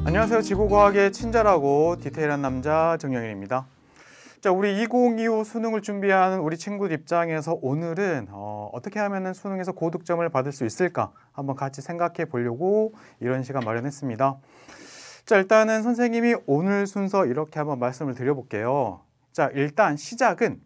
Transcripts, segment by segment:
안녕하세요. 지구과학의 친절하고 디테일한 남자 정영일입니다. 자, 우리 2025 수능을 준비하는 우리 친구들 입장에서 오늘은 어떻게 하면 수능에서 고득점을 받을 수 있을까 한번 같이 생각해 보려고 이런 시간 마련했습니다. 자, 일단은 선생님이 오늘 순서 이렇게 한번 말씀을 드려볼게요. 자, 일단 시작은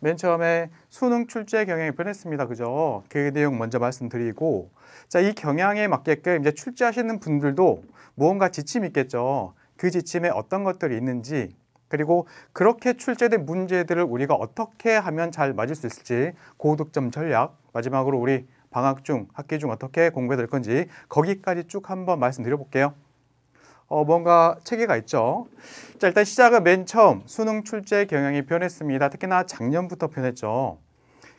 맨 처음에 수능 출제 경향이 변했습니다. 그죠? 그 내용 먼저 말씀드리고, 자, 이 경향에 맞게끔 이제 출제하시는 분들도 무언가 지침이 있겠죠. 그 지침에 어떤 것들이 있는지, 그리고 그렇게 출제된 문제들을 우리가 어떻게 하면 잘 맞을 수 있을지, 고득점 전략, 마지막으로 우리 방학 중, 학기 중 어떻게 공부해야 될 건지 거기까지 쭉 한번 말씀드려볼게요. 뭔가 체계가 있죠. 자, 일단 시작은 맨 처음 수능 출제 경향이 변했습니다. 특히나 작년부터 변했죠.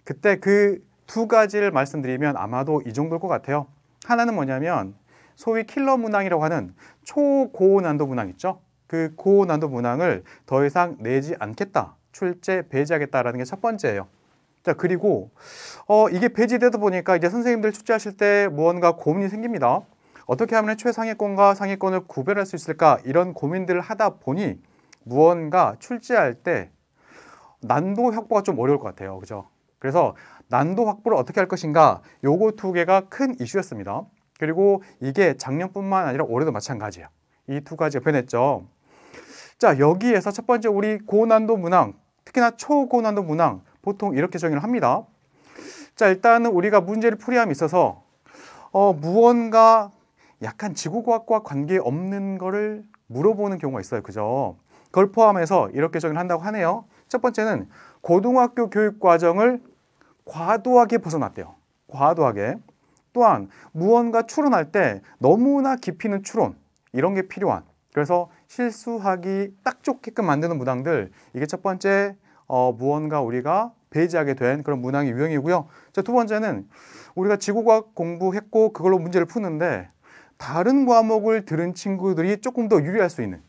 그때 그 두 가지를 말씀드리면 아마도 이 정도일 것 같아요. 하나는 뭐냐면 소위 킬러 문항이라고 하는 초고난도 문항 있죠. 그 고난도 문항을 더 이상 내지 않겠다, 출제 배제하겠다라는 게 첫 번째예요. 자, 그리고 이게 배제되다 보니까 이제 선생님들 출제하실 때 무언가 고민이 생깁니다. 어떻게 하면 최상위권과 상위권을 구별할 수 있을까? 이런 고민들을 하다 보니 무언가 출제할 때 난도 확보가 좀 어려울 것 같아요. 그죠? 그래서 난도 확보를 어떻게 할 것인가? 요거 두 개가 큰 이슈였습니다. 그리고 이게 작년뿐만 아니라 올해도 마찬가지예요. 이 두 가지가 변했죠. 자, 여기에서 첫 번째 우리 고난도 문항, 특히나 초고난도 문항 보통 이렇게 정의를 합니다. 자, 일단은 우리가 문제를 풀이함에 있어서 무언가 약간 지구과학과 관계없는 거를 물어보는 경우가 있어요. 그죠? 그걸 포함해서 이렇게 정의를 한다고 하네요. 첫 번째는 고등학교 교육 과정을 과도하게 벗어났대요. 과도하게. 또한 무언가 추론할 때 너무나 깊이 있는 추론, 이런 게 필요한, 그래서 실수하기 딱 좋게끔 만드는 문항들, 이게 첫 번째 무언가 우리가 배제하게 된 그런 문항의 유형이고요. 자, 두 번째는 우리가 지구과학 공부했고 그걸로 문제를 푸는데 다른 과목을 들은 친구들이 조금 더 유리할 수 있는,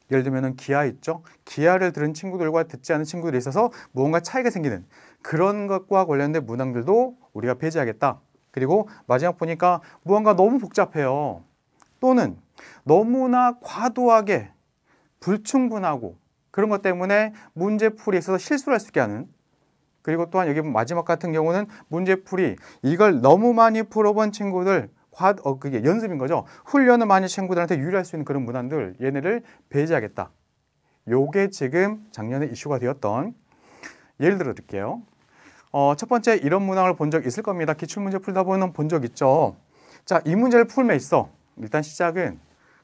예를 들면 기하 있죠. 기하를 들은 친구들과 듣지 않은 친구들이 있어서 무언가 차이가 생기는 그런 것과 관련된 문항들도 우리가 배제하겠다. 그리고 마지막 보니까 무언가 너무 복잡해요. 또는 너무나 과도하게 불충분하고 그런 것 때문에 문제풀이에 있어서 실수를 할 수 있게 하는, 그리고 또한 여기 마지막 같은 경우는 문제풀이 이걸 너무 많이 풀어본 친구들, 그게 연습인 거죠. 훈련을 많이 친구들한테 유리할 수 있는 그런 문항들, 얘네를 배제하겠다. 요게 지금 작년에 이슈가 되었던, 예를 들어 드릴게요. 첫 번째 이런 문항을 본 적 있을 겁니다. 기출문제 풀다 보면 본 적 있죠. 자, 이 문제를 풀면 있어. 일단 시작은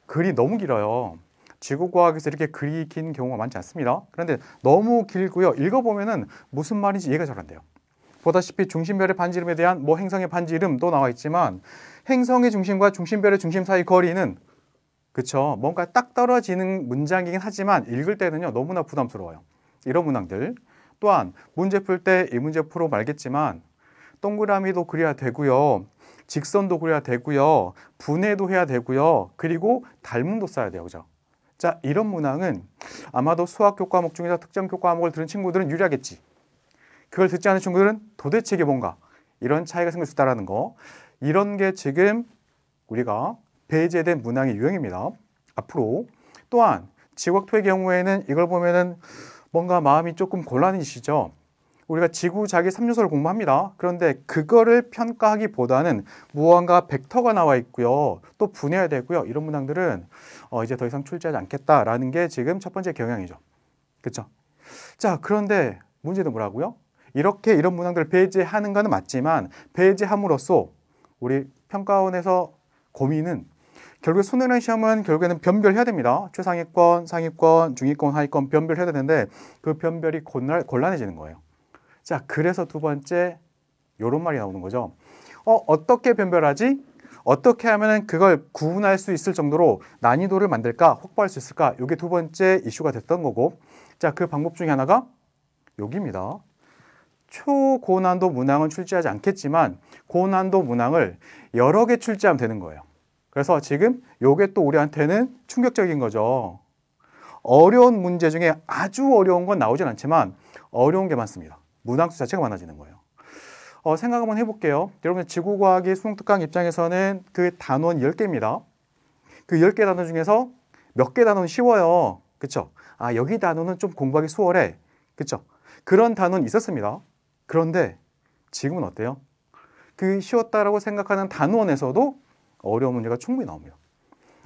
글이 너무 길어요. 지구과학에서 이렇게 글이 긴 경우가 많지 않습니다. 그런데 너무 길고요. 읽어보면은 무슨 말인지 이해가 잘 안 돼요. 보다시피 중심별의 반지름에 대한 행성의 반지름도 나와 있지만 행성의 중심과 중심별의 중심 사이 거리는, 그쵸, 뭔가 딱 떨어지는 문장이긴 하지만 읽을 때는요 너무나 부담스러워요. 이런 문항들. 또한 문제 풀 때 이 문제 풀어 말겠지만 동그라미도 그려야 되고요, 직선도 그려야 되고요, 분해도 해야 되고요, 그리고 닮음도 써야 돼요. 그죠? 자, 이런 문항은 아마도 수학 교과목 중에서 특정 교과목을 들은 친구들은 유리하겠지. 그걸 듣지 않은 친구들은 도대체 이게 뭔가, 이런 차이가 생길 수 있다는 거. 이런 게 지금 우리가 배제된 문항의 유형입니다. 앞으로 또한 지구학토의 경우에는 이걸 보면은 뭔가 마음이 조금 곤란해지시죠. 우리가 지구 자기 3요소를 공부합니다. 그런데 그거를 평가하기보다는 무언가 벡터가 나와 있고요, 또 분해해야 되고요, 이런 문항들은 이제 더 이상 출제하지 않겠다라는 게 지금 첫 번째 경향이죠. 그렇죠? 자, 그런데 문제는 뭐라고요? 이렇게 이런 문항들을 배제하는 것은 맞지만 배제함으로써 우리 평가원에서 고민은 결국에 수능 시험은 결국에는 변별해야 됩니다. 최상위권, 상위권, 중위권, 하위권 변별해야 되는데 그 변별이 곤란해지는 거예요. 자, 그래서 두 번째 요런 말이 나오는 거죠. 어떻게 변별하지? 어떻게 하면 그걸 구분할 수 있을 정도로 난이도를 만들까? 확보할 수 있을까? 이게 두 번째 이슈가 됐던 거고, 자, 그 방법 중에 하나가 여기입니다. 초고난도 문항은 출제하지 않겠지만 고난도 문항을 여러 개 출제하면 되는 거예요. 그래서 지금 요게 또 우리한테는 충격적인 거죠. 어려운 문제 중에 아주 어려운 건 나오진 않지만 어려운 게 많습니다. 문항 수 자체가 많아지는 거예요. 생각 한번 해볼게요. 여러분 지구과학의 수능 특강 입장에서는 그 단원 10개입니다. 그 10개 단원 중에서 몇 개 단원은 쉬워요. 그쵸? 아, 여기 단원은 좀 공부하기 수월해. 그쵸? 그런 단원이 있었습니다. 그런데 지금은 어때요? 그 쉬웠다라고 생각하는 단원에서도 어려운 문제가 충분히 나옵니다.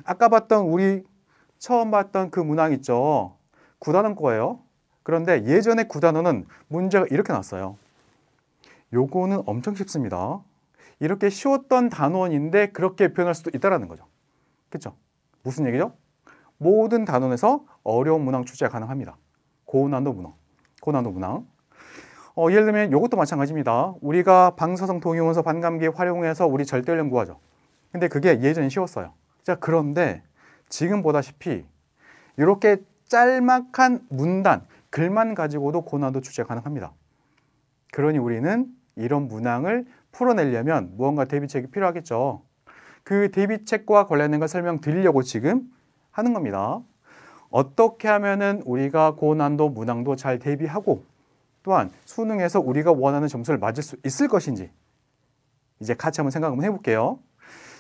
아까 우리 처음 봤던 그 문항 있죠? 9단원 거예요. 그런데 예전에 9단원은 문제가 이렇게 났어요. 요거는 엄청 쉽습니다. 이렇게 쉬웠던 단원인데 그렇게 표현할 수도 있다는 거죠. 그렇죠? 무슨 얘기죠? 모든 단원에서 어려운 문항 출제가 가능합니다. 고난도 문항. 예를 들면 이것도 마찬가지입니다. 우리가 방사성 동위원소 반감기 활용해서 우리 절대연령 구하죠. 근데 그게 예전에 쉬웠어요. 자, 그런데 지금 보다시피 이렇게 짤막한 문단, 글만 가지고도 고난도 출제가 가능합니다. 그러니 우리는 이런 문항을 풀어내려면 무언가 대비책이 필요하겠죠. 그 대비책과 관련된 걸 설명드리려고 지금 하는 겁니다. 어떻게 하면은 우리가 고난도 문항도 잘 대비하고 또한 수능에서 우리가 원하는 점수를 맞을 수 있을 것인지 이제 같이 한번 생각 한번 해볼게요.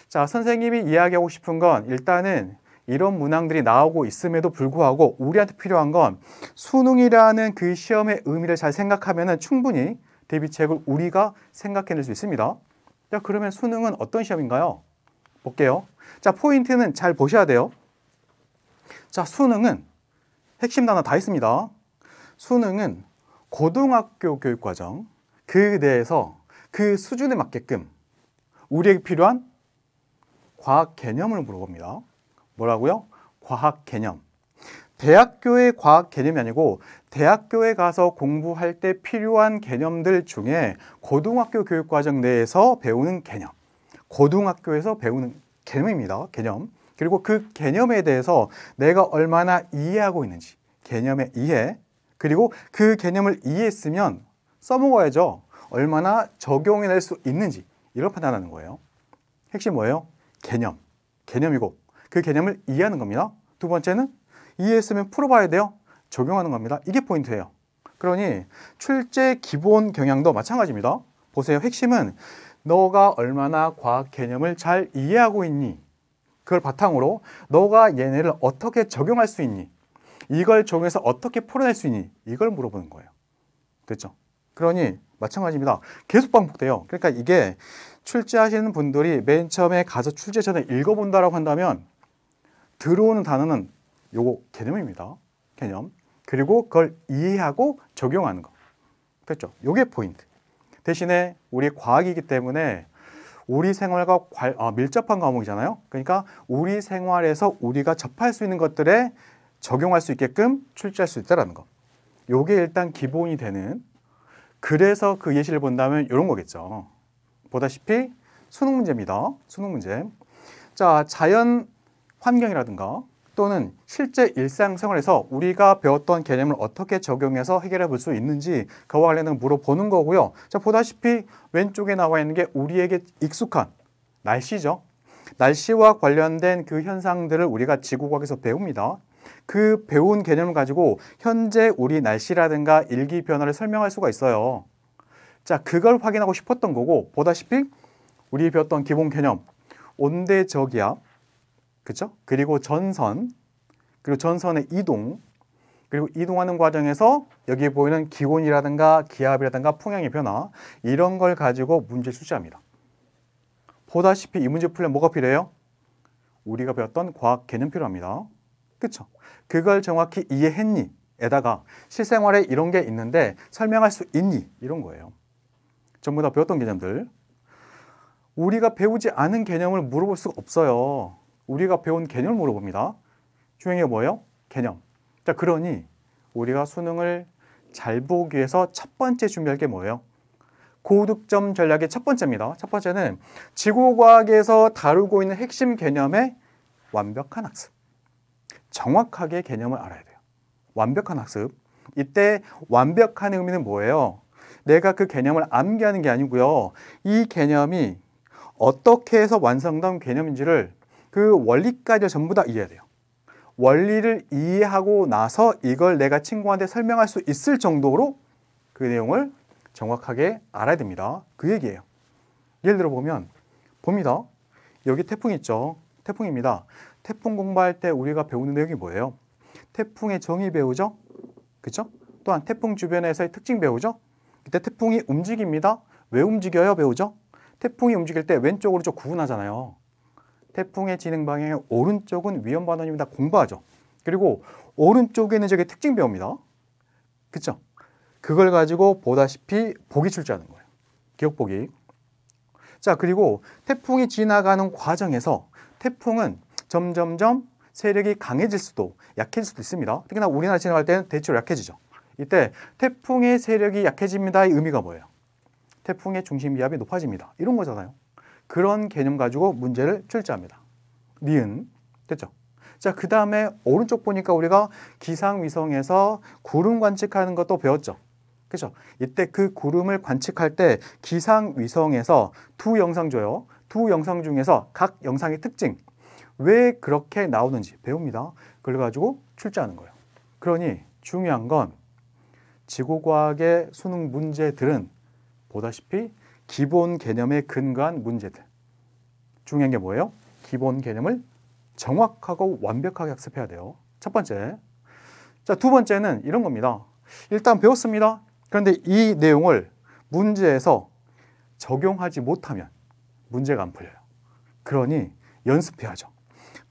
자, 선생님이 이야기하고 싶은 건 일단은 이런 문항들이 나오고 있음에도 불구하고 우리한테 필요한 건 수능이라는 그 시험의 의미를 잘 생각하면은 충분히 대비책을 우리가 생각해낼 수 있습니다. 자, 그러면 수능은 어떤 시험인가요? 볼게요. 자, 포인트는 잘 보셔야 돼요. 자, 수능은 핵심 단어 다 있습니다. 수능은 고등학교 교육과정 그 내에서 그 수준에 맞게끔 우리에게 필요한 과학 개념을 물어봅니다. 뭐라고요? 과학 개념. 대학교의 과학 개념이 아니고 대학교에 가서 공부할 때 필요한 개념들 중에 고등학교 교육과정 내에서 배우는 개념. 고등학교에서 배우는 개념입니다. 개념. 그리고 그 개념에 대해서 내가 얼마나 이해하고 있는지. 개념의 이해. 그리고 그 개념을 이해했으면 써먹어야죠. 얼마나 적용해낼 수 있는지. 이걸 판단하는 거예요. 핵심 뭐예요? 개념이고 그 개념을 이해하는 겁니다. 두 번째는 이해했으면 풀어봐야 돼요. 적용하는 겁니다. 이게 포인트예요. 그러니 출제 기본 경향도 마찬가지입니다. 보세요. 핵심은 너가 얼마나 과학 개념을 잘 이해하고 있니? 그걸 바탕으로 너가 얘네를 어떻게 적용할 수 있니? 이걸 적용해서 어떻게 풀어낼 수 있니? 이걸 물어보는 거예요. 됐죠? 그러니 마찬가지입니다. 계속 반복돼요. 그러니까 이게 출제하시는 분들이 맨 처음에 가서 출제 전에 읽어본다라고 한다면 들어오는 단어는 요거 개념입니다. 개념. 그리고 그걸 이해하고 적용하는 거. 그렇죠? 요게 포인트. 대신에 우리 과학이기 때문에 우리 생활과 밀접한 과목이잖아요. 그러니까 우리 생활에서 우리가 접할 수 있는 것들에 적용할 수 있게끔 출제할 수 있다는 거. 요게 일단 기본이 되는, 그래서 그 예시를 본다면 이런 거겠죠. 보다시피 수능 문제입니다. 수능 문제. 자, 자연 환경이라든가 또는 실제 일상생활에서 우리가 배웠던 개념을 어떻게 적용해서 해결해 볼 수 있는지 그와 관련된 물어보는 거고요. 자, 보다시피 왼쪽에 나와 있는 게 우리에게 익숙한 날씨죠. 날씨와 관련된 그 현상들을 우리가 지구과학에서 배웁니다. 그 배운 개념을 가지고 현재 우리 날씨라든가 일기 변화를 설명할 수가 있어요. 자, 그걸 확인하고 싶었던 거고, 보다시피 우리 배웠던 기본 개념, 온대저기압, 그렇죠? 그리고 전선, 그리고 전선의 이동, 그리고 이동하는 과정에서 여기 보이는 기온이라든가 기압이라든가 풍향의 변화, 이런 걸 가지고 문제 출제합니다. 보다시피 이 문제 풀려면 뭐가 필요해요? 우리가 배웠던 과학 개념 필요합니다. 그렇죠? 그걸 정확히 이해했니? 에다가 실생활에 이런 게 있는데 설명할 수 있니? 이런 거예요. 전부 다 배웠던 개념들. 우리가 배우지 않은 개념을 물어볼 수가 없어요. 우리가 배운 개념을 물어봅니다. 중요한 게 뭐예요? 개념. 자, 그러니 우리가 수능을 잘 보기 위해서 첫 번째 준비할 게 뭐예요? 고득점 전략의 첫 번째입니다. 첫 번째는 지구과학에서 다루고 있는 핵심 개념의 완벽한 학습. 정확하게 개념을 알아야 돼요. 완벽한 학습. 이때 완벽한 의미는 뭐예요? 내가 그 개념을 암기하는 게 아니고요. 이 개념이 어떻게 해서 완성된 개념인지를 그 원리까지 전부 다 이해해야 돼요. 원리를 이해하고 나서 이걸 내가 친구한테 설명할 수 있을 정도로 그 내용을 정확하게 알아야 됩니다. 그 얘기예요. 예를 들어 보면 봅니다. 여기 태풍 있죠. 태풍입니다. 태풍 공부할 때 우리가 배우는 내용이 뭐예요? 태풍의 정의 배우죠? 그렇죠? 또한 태풍 주변에서의 특징 배우죠? 그때 태풍이 움직입니다. 왜 움직여요? 배우죠? 태풍이 움직일 때 왼쪽 오른쪽 구분하잖아요. 태풍의 진행 방향의 오른쪽은 위험 반원입니다. 공부하죠. 그리고 오른쪽에 있는 적의 특징 배웁니다. 그렇죠? 그걸 가지고 보다시피 보기 출제하는 거예요. 기억 보기. 자, 그리고 태풍이 지나가는 과정에서 태풍은 점점점 세력이 강해질 수도 약해질 수도 있습니다. 특히나 우리나라 지나갈 때는 대체로 약해지죠. 이때 태풍의 세력이 약해집니다의 의미가 뭐예요? 태풍의 중심 기압이 높아집니다. 이런 거잖아요. 그런 개념 가지고 문제를 출제합니다. 니은. 됐죠? 자, 그 다음에 오른쪽 보니까 우리가 기상위성에서 구름 관측하는 것도 배웠죠. 그렇죠? 이때 그 구름을 관측할 때 기상위성에서 두 영상 줘요. 두 영상 중에서 각 영상의 특징, 왜 그렇게 나오는지 배웁니다. 그걸 가지고 출제하는 거예요. 그러니 중요한 건 지구과학의 수능 문제들은 보다시피 기본 개념에 근거한 문제들. 중요한 게 뭐예요? 기본 개념을 정확하고 완벽하게 학습해야 돼요. 첫 번째. 자, 두 번째는 이런 겁니다. 일단 배웠습니다. 그런데 이 내용을 문제에서 적용하지 못하면 문제가 안 풀려요. 그러니 연습해야죠.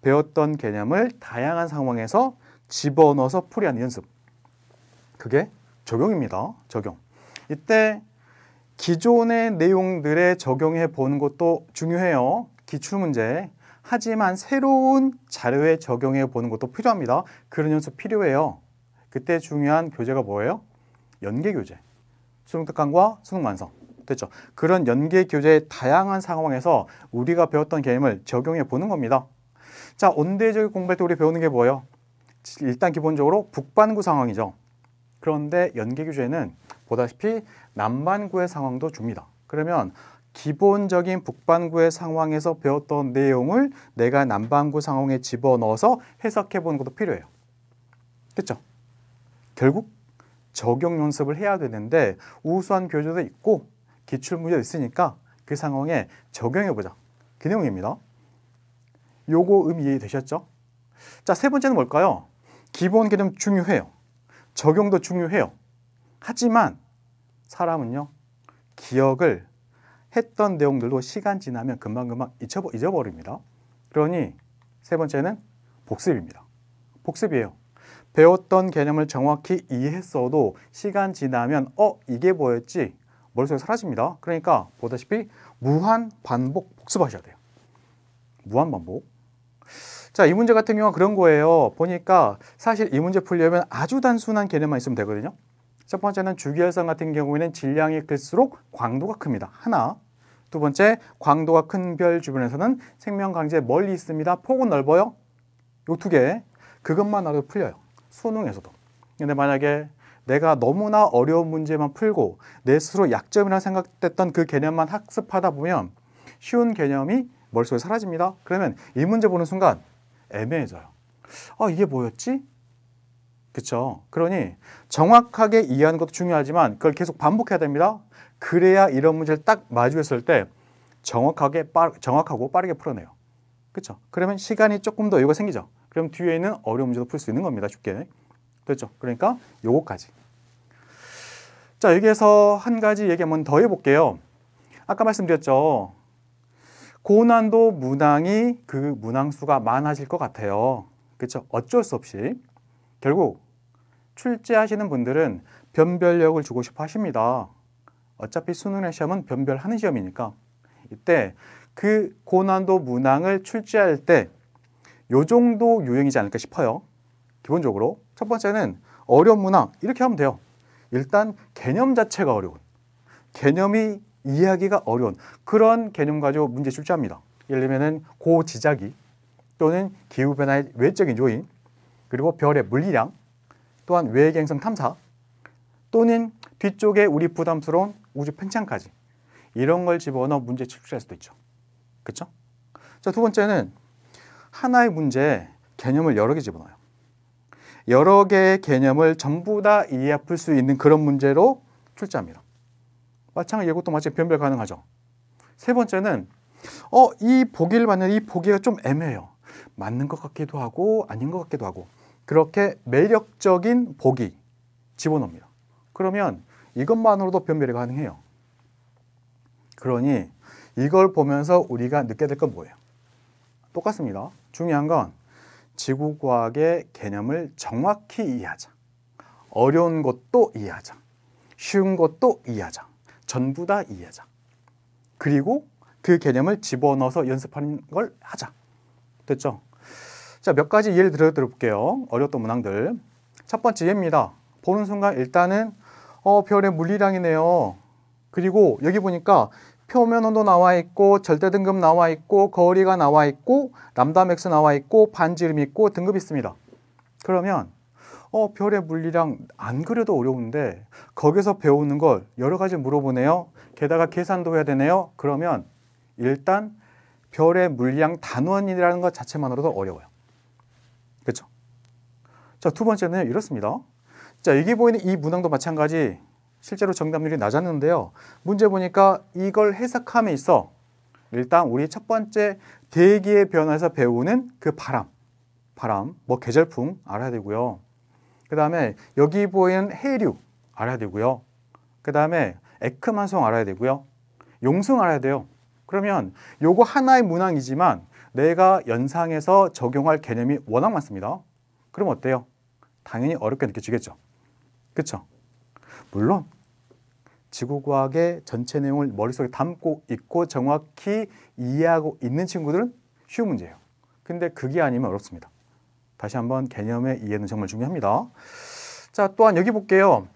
배웠던 개념을 다양한 상황에서 집어넣어서 풀이하는 연습. 그게 적용입니다. 적용. 이때 기존의 내용들에 적용해 보는 것도 중요해요. 기출문제. 하지만 새로운 자료에 적용해 보는 것도 필요합니다. 그런 연습 필요해요. 그때 중요한 교재가 뭐예요? 연계교재. 수능특강과 수능완성. 됐죠? 그런 연계교재의 다양한 상황에서 우리가 배웠던 개념을 적용해 보는 겁니다. 자, 온대지역 공부할 때 우리 배우는 게 뭐예요? 일단 기본적으로 북반구 상황이죠. 그런데 연계교재는 보다시피 남반구의 상황도 줍니다. 그러면 기본적인 북반구의 상황에서 배웠던 내용을 내가 남반구 상황에 집어넣어서 해석해 보는 것도 필요해요. 그렇죠? 결국 적용 연습을 해야 되는데 우수한 교재도 있고 기출문제도 있으니까 그 상황에 적용해 보자. 그 내용입니다. 요거 의미 이해되셨죠? 자, 세 번째는 뭘까요? 기본 개념 중요해요. 적용도 중요해요. 하지만 사람은요, 기억을 했던 내용들도 시간 지나면 금방금방 잊어버립니다. 그러니 세 번째는 복습입니다. 복습이에요. 배웠던 개념을 정확히 이해했어도 시간 지나면 이게 뭐였지? 머릿속에 사라집니다. 그러니까 보다시피 무한 반복 복습하셔야 돼요. 무한 반복. 자, 이 문제 같은 경우는 그런 거예요. 보니까 사실 이 문제 풀려면 아주 단순한 개념만 있으면 되거든요. 첫 번째는 주기혈성 같은 경우에는 질량이 클수록 광도가 큽니다. 하나. 두 번째, 광도가 큰 별 주변에서는 생명강제 멀리 있습니다. 폭은 넓어요. 요 두 개. 그것만 알아도 풀려요. 수능에서도. 근데 만약에 내가 너무나 어려운 문제만 풀고 내 스스로 약점이라 생각됐던 그 개념만 학습하다 보면 쉬운 개념이 머릿속에 사라집니다. 그러면 이 문제 보는 순간 애매해져요. 이게 뭐였지? 그쵸? 그러니 정확하게 이해하는 것도 중요하지만 그걸 계속 반복해야 됩니다. 그래야 이런 문제를 딱 마주했을 때 정확하고 빠르게 풀어내요. 그쵸? 그러면 시간이 조금 더 여유가 생기죠. 그럼 뒤에 있는 어려운 문제도 풀 수 있는 겁니다. 쉽게. 됐죠? 그러니까 요거까지. 자, 여기에서 한 가지 얘기 한번 더 해볼게요. 아까 말씀드렸죠. 고난도 문항이 그 문항수가 많아질 것 같아요. 그렇죠? 어쩔 수 없이. 결국 출제하시는 분들은 변별력을 주고 싶어 하십니다. 어차피 수능의 시험은 변별하는 시험이니까 이때 그 고난도 문항을 출제할 때 요 정도 유형이지 않을까 싶어요. 기본적으로 첫 번째는 어려운 문항 이렇게 하면 돼요. 일단 개념 자체가 어려운, 개념이 이해하기가 어려운 그런 개념 가지고 문제 출제합니다. 예를 들면 고지자기 또는 기후변화의 외적인 요인, 그리고 별의 물리량, 또한 외계행성 탐사, 또는 뒤쪽에 우리 부담스러운 우주 팽창까지 이런 걸 집어넣어 문제 출제할 수도 있죠. 그렇죠? 자, 두 번째는 하나의 문제에 개념을 여러 개 집어넣어요. 여러 개의 개념을 전부 다 이해해 풀 수 있는 그런 문제로 출제합니다. 마찬가지로 이것도 마찬가지로 변별 가능하죠. 세 번째는 이 보기를 봤는데 이 보기가 좀 애매해요. 맞는 것 같기도 하고 아닌 것 같기도 하고. 그렇게 매력적인 보기 집어넣습니다. 그러면 이것만으로도 변별이 가능해요. 그러니 이걸 보면서 우리가 느껴야 될 건 뭐예요? 똑같습니다. 중요한 건 지구과학의 개념을 정확히 이해하자. 어려운 것도 이해하자. 쉬운 것도 이해하자. 전부 다 이해하자. 그리고 그 개념을 집어넣어서 연습하는 걸 하자. 됐죠? 자, 몇 가지 예를 들어볼게요. 어려웠던 문항들. 첫 번째 예입니다. 보는 순간 일단은 별의 물리량이네요. 그리고 여기 보니까 표면 온도 나와 있고 절대 등급 나와 있고 거리가 나와 있고 람다 맥스 나와 있고 반지름 있고 등급이 있습니다. 그러면 별의 물리량 안 그래도 어려운데 거기서 배우는 걸 여러 가지 물어보네요. 게다가 계산도 해야 되네요. 그러면 일단 별의 물리량 단원이라는 것 자체만으로도 어려워요. 그렇죠? 자, 두 번째는 이렇습니다. 자, 여기 보이는 이 문항도 마찬가지 실제로 정답률이 낮았는데요. 문제 보니까 이걸 해석함에 있어 일단 우리 첫 번째 대기의 변화에서 배우는 그 바람, 뭐 계절풍 알아야 되고요. 그 다음에 여기 보이는 해류 알아야 되고요. 그 다음에 에크만송 알아야 되고요. 용승 알아야 돼요. 그러면 요거 하나의 문항이지만 내가 연상해서 적용할 개념이 워낙 많습니다. 그럼 어때요? 당연히 어렵게 느껴지겠죠. 그렇죠? 물론 지구과학의 전체 내용을 머릿속에 담고 있고 정확히 이해하고 있는 친구들은 쉬운 문제예요. 근데 그게 아니면 어렵습니다. 다시 한번 개념의 이해는 정말 중요합니다. 자, 또한 여기 볼게요.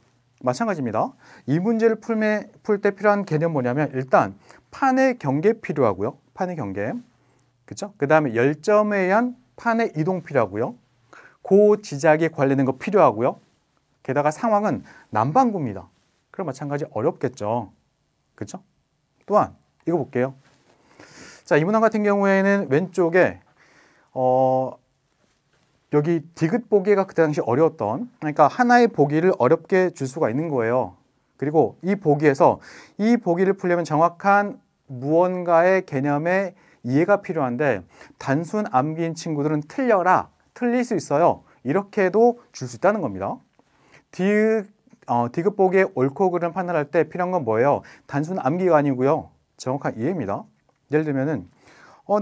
마찬가지입니다. 이 문제를 풀 때 필요한 개념 뭐냐면 일단 판의 경계 필요하고요. 판의 경계. 그렇죠? 그 다음에 열점에 의한 판의 이동 필요하고요. 고지작에 관련된 거 필요하고요. 게다가 상황은 남반구입니다. 그럼 마찬가지 어렵겠죠. 그렇죠? 또한 이거 볼게요. 자, 이 문항 같은 경우에는 왼쪽에 여기 디귿 보기가 그때 당시 어려웠던, 그러니까 하나의 보기를 어렵게 줄 수가 있는 거예요. 그리고 이 보기에서 이 보기를 풀려면 정확한 무언가의 개념의 이해가 필요한데 단순 암기인 친구들은 틀려라, 틀릴 수 있어요. 이렇게도 줄 수 있다는 겁니다. 디귿 보기의 옳고 그름을 판단할 때 필요한 건 뭐예요? 단순 암기가 아니고요. 정확한 이해입니다. 예를 들면은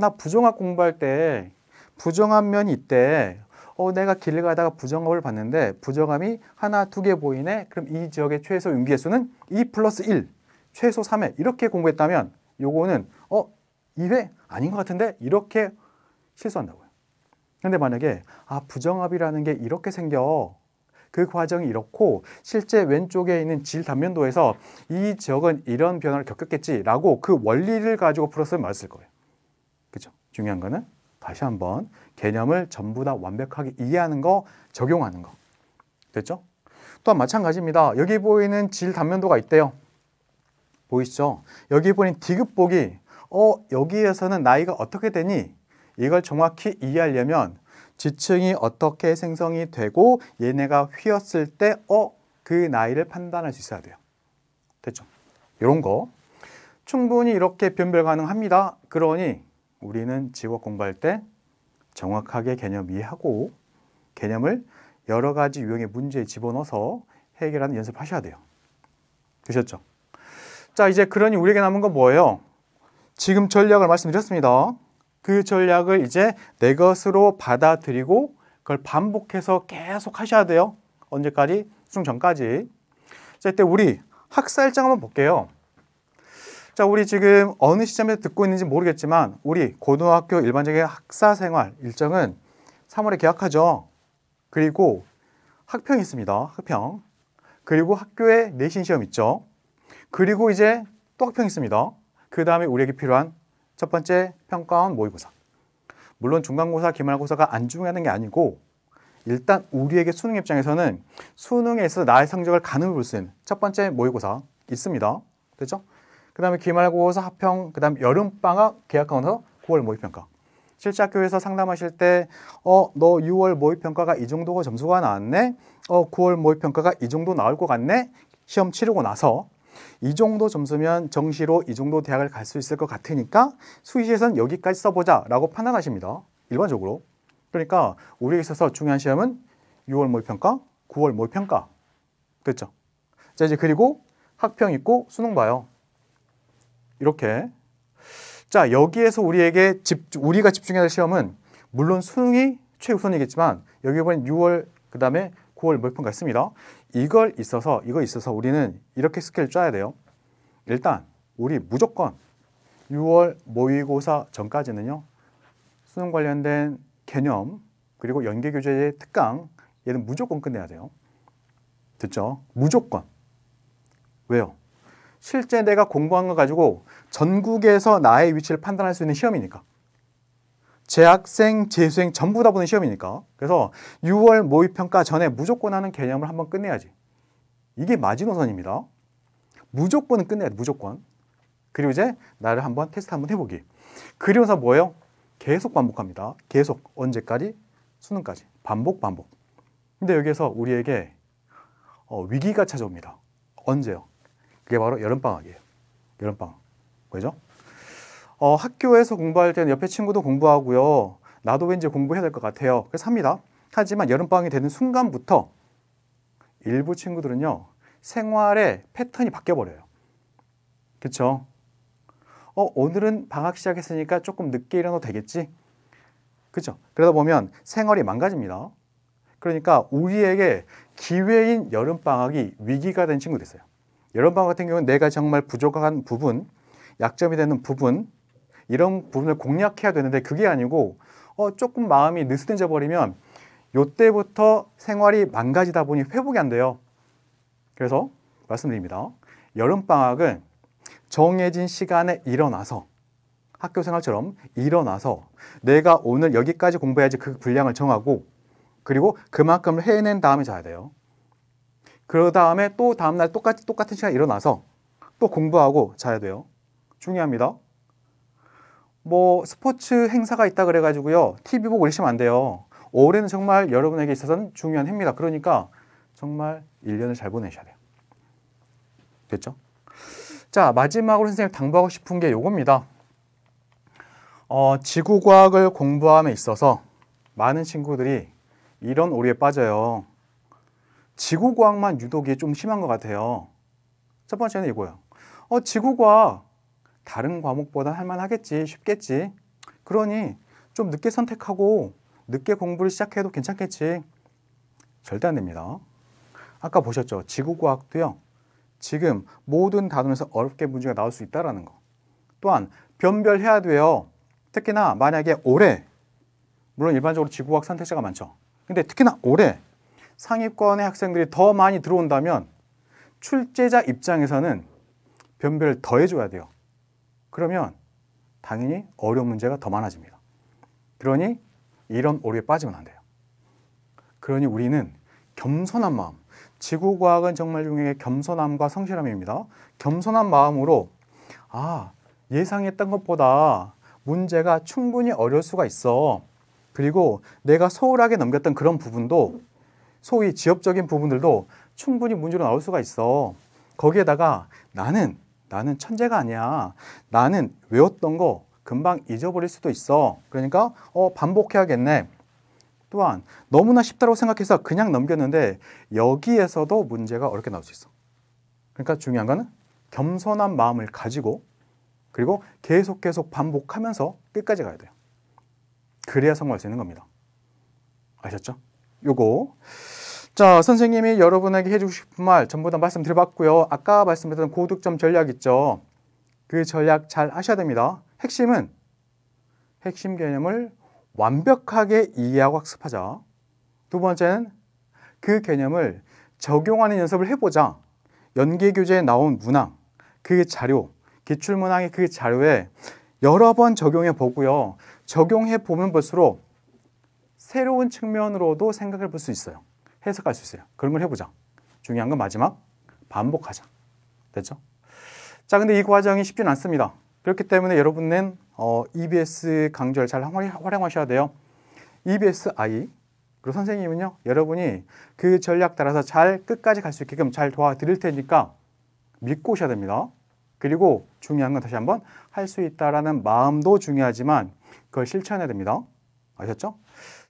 나 부정합 공부할 때 부정합 면이 있대. 내가 길을 가다가 부정합을 봤는데 부정합이 하나, 두 개 보이네. 그럼 이 지역의 최소 윤기의 수는 2+1, 최소 3회. 이렇게 공부했다면 요거는 2회? 아닌 것 같은데? 이렇게 실수한다고요. 근데 만약에 부정합이라는 게 이렇게 생겨. 그 과정이 이렇고 실제 왼쪽에 있는 질 단면도에서 이 지역은 이런 변화를 겪었겠지라고 그 원리를 가지고 풀었으면 맞을 거예요. 그렇죠? 중요한 거는 다시 한번 개념을 전부 다 완벽하게 이해하는 거, 적용하는 거. 됐죠? 또한 마찬가지입니다. 여기 보이는 질 단면도가 있대요. 보이시죠? 여기 보이는 디귿 보기. 여기에서는 나이가 어떻게 되니? 이걸 정확히 이해하려면 지층이 어떻게 생성이 되고 얘네가 휘었을 때 그 나이를 판단할 수 있어야 돼요. 됐죠? 이런 거 충분히 이렇게 변별 가능합니다. 그러니 우리는 지구과학 공부할 때 정확하게 개념 이해하고 개념을 여러 가지 유형의 문제에 집어넣어서 해결하는 연습하셔야 돼요. 되셨죠? 자, 이제 그러니 우리에게 남은 건 뭐예요? 지금 전략을 말씀드렸습니다. 그 전략을 이제 내 것으로 받아들이고 그걸 반복해서 계속 하셔야 돼요. 언제까지? 수능 전까지. 자, 이때 우리 학사일정 한번 볼게요. 자, 우리 지금 어느 시점에서 듣고 있는지 모르겠지만 우리 고등학교 일반적인 학사 생활 일정은 3월에 개학하죠. 그리고 학평이 있습니다. 학평. 그리고 학교에 내신 시험 있죠. 그리고 이제 또 학평이 있습니다. 그 다음에 우리에게 필요한 첫 번째 평가원 모의고사. 물론 중간고사, 기말고사가 안 중요한 게 아니고 일단 우리에게 수능 입장에서는 수능에 있어서 나의 성적을 가늠해 볼 수 있는 첫 번째 모의고사 있습니다. 됐죠? 그 다음에 기말고사, 합평, 그 다음에 여름방학, 개학하고 나서 9월 모의평가. 실제 학교에서 상담하실 때 너 6월 모의평가가 이 정도 점수가 나왔네? 9월 모의평가가 이 정도 나올 것 같네? 시험 치르고 나서 이 정도 점수면 정시로 이 정도 대학을 갈 수 있을 것 같으니까 수시에서는 여기까지 써보자 라고 판단하십니다. 일반적으로. 그러니까 우리에 있어서 중요한 시험은 6월 모의평가, 9월 모의평가. 됐죠? 자, 이제 그리고 학평 있고 수능 봐요. 이렇게. 자, 여기에서 우리가 집중해야 할 시험은 물론 수능이 최우선이겠지만 여기 보면 6월 그다음에 9월 모의평가 있습니다. 이거 있어서 우리는 이렇게 스케줄 짜야 돼요. 일단 우리 무조건 6월 모의고사 전까지는요. 수능 관련된 개념 그리고 연계교재의 특강 얘는 무조건 끝내야 돼요. 듣죠? 무조건. 왜요? 실제 내가 공부한 거 가지고 전국에서 나의 위치를 판단할 수 있는 시험이니까. 재학생, 재수생 전부 다 보는 시험이니까. 그래서 6월 모의평가 전에 무조건 하는 개념을 한번 끝내야지. 이게 마지노선입니다. 무조건은 끝내야 돼, 무조건. 그리고 이제 나를 한번 테스트 한번 해보기. 그리고서 뭐예요? 계속 반복합니다. 계속. 언제까지? 수능까지. 반복. 근데 여기에서 우리에게 위기가 찾아옵니다. 언제요? 그게 바로 여름방학이에요. 여름방학. 왜죠? 학교에서 공부할 때는 옆에 친구도 공부하고요. 나도 왠지 공부해야 될 것 같아요. 그래서 합니다. 하지만 여름방학이 되는 순간부터 일부 친구들은요. 생활의 패턴이 바뀌어버려요. 그렇죠? 오늘은 방학 시작했으니까 조금 늦게 일어나도 되겠지? 그렇죠? 그러다 보면 생활이 망가집니다. 그러니까 우리에게 기회인 여름방학이 위기가 된 친구도 있어요. 여름방학 같은 경우는 내가 정말 부족한 부분, 약점이 되는 부분 이런 부분을 공략해야 되는데 그게 아니고 조금 마음이 느슨해져 버리면 이때부터 생활이 망가지다 보니 회복이 안 돼요. 그래서 말씀드립니다. 여름방학은 정해진 시간에 일어나서 학교 생활처럼 일어나서 내가 오늘 여기까지 공부해야지 그 분량을 정하고 그리고 그만큼을 해낸 다음에 자야 돼요. 그 다음에 또 다음날 똑같은 시간에 일어나서 또 공부하고 자야 돼요. 중요합니다. 뭐 스포츠 행사가 있다 그래가지고요. TV 보고 이러시면 안 돼요. 올해는 정말 여러분에게 있어서는 중요한 해입니다. 그러니까 정말 1년을 잘 보내셔야 돼요. 됐죠? 자, 마지막으로 선생님 당부하고 싶은 게 요겁니다. 지구과학을 공부함에 있어서 많은 친구들이 이런 오류에 빠져요. 지구과학만 유독이 좀 심한 것 같아요. 첫 번째는 이거예요. 지구과학 다른 과목보다 할만하겠지, 쉽겠지. 그러니 좀 늦게 선택하고 늦게 공부를 시작해도 괜찮겠지. 절대 안 됩니다. 아까 보셨죠? 지구과학도요. 지금 모든 단원에서 어렵게 문제가 나올 수 있다는 거. 또한 변별해야 돼요. 특히나 만약에 올해, 물론 일반적으로 지구과학 선택자가 많죠. 근데 특히나 올해 상위권의 학생들이 더 많이 들어온다면 출제자 입장에서는 변별을 더 해줘야 돼요. 그러면 당연히 어려운 문제가 더 많아집니다. 그러니 이런 오류에 빠지면 안 돼요. 그러니 우리는 겸손한 마음, 지구과학은 정말 중요한 겸손함과 성실함입니다. 겸손한 마음으로 예상했던 것보다 문제가 충분히 어려울 수가 있어. 그리고 내가 소홀하게 넘겼던 그런 부분도 소위 지엽적인 부분들도 충분히 문제로 나올 수가 있어. 거기에다가 나는 천재가 아니야. 나는 외웠던 거 금방 잊어버릴 수도 있어. 그러니까 반복해야겠네. 또한 너무나 쉽다고 생각해서 그냥 넘겼는데 여기에서도 문제가 어렵게 나올 수 있어. 그러니까 중요한 거는 겸손한 마음을 가지고 그리고 계속 반복하면서 끝까지 가야 돼요. 그래야 성공할 수 있는 겁니다. 아셨죠? 요거. 자, 선생님이 여러분에게 해주고 싶은 말 전부 다 말씀드려봤고요. 아까 말씀드렸던 고득점 전략 있죠? 그 전략 잘 하셔야 됩니다. 핵심 개념을 완벽하게 이해하고 학습하자. 두 번째는 그 개념을 적용하는 연습을 해보자. 연계교재에 나온 문항, 그 자료, 기출문항의 그 자료에 여러 번 적용해 보고요. 적용해 보면 볼수록 새로운 측면으로도 생각해 볼 수 있어요. 해석할 수 있어요. 그런 걸 해보자. 중요한 건 마지막, 반복하자. 됐죠? 자, 근데 이 과정이 쉽지는 않습니다. 그렇기 때문에 여러분은 EBS 강좌를 잘 활용하셔야 돼요. EBS-I. 그리고 선생님은요, 여러분이 그 전략 따라서 잘 끝까지 갈 수 있게끔 잘 도와드릴 테니까 믿고 오셔야 됩니다. 그리고 중요한 건 다시 한번 할 수 있다라는 마음도 중요하지만 그걸 실천해야 됩니다. 아셨죠?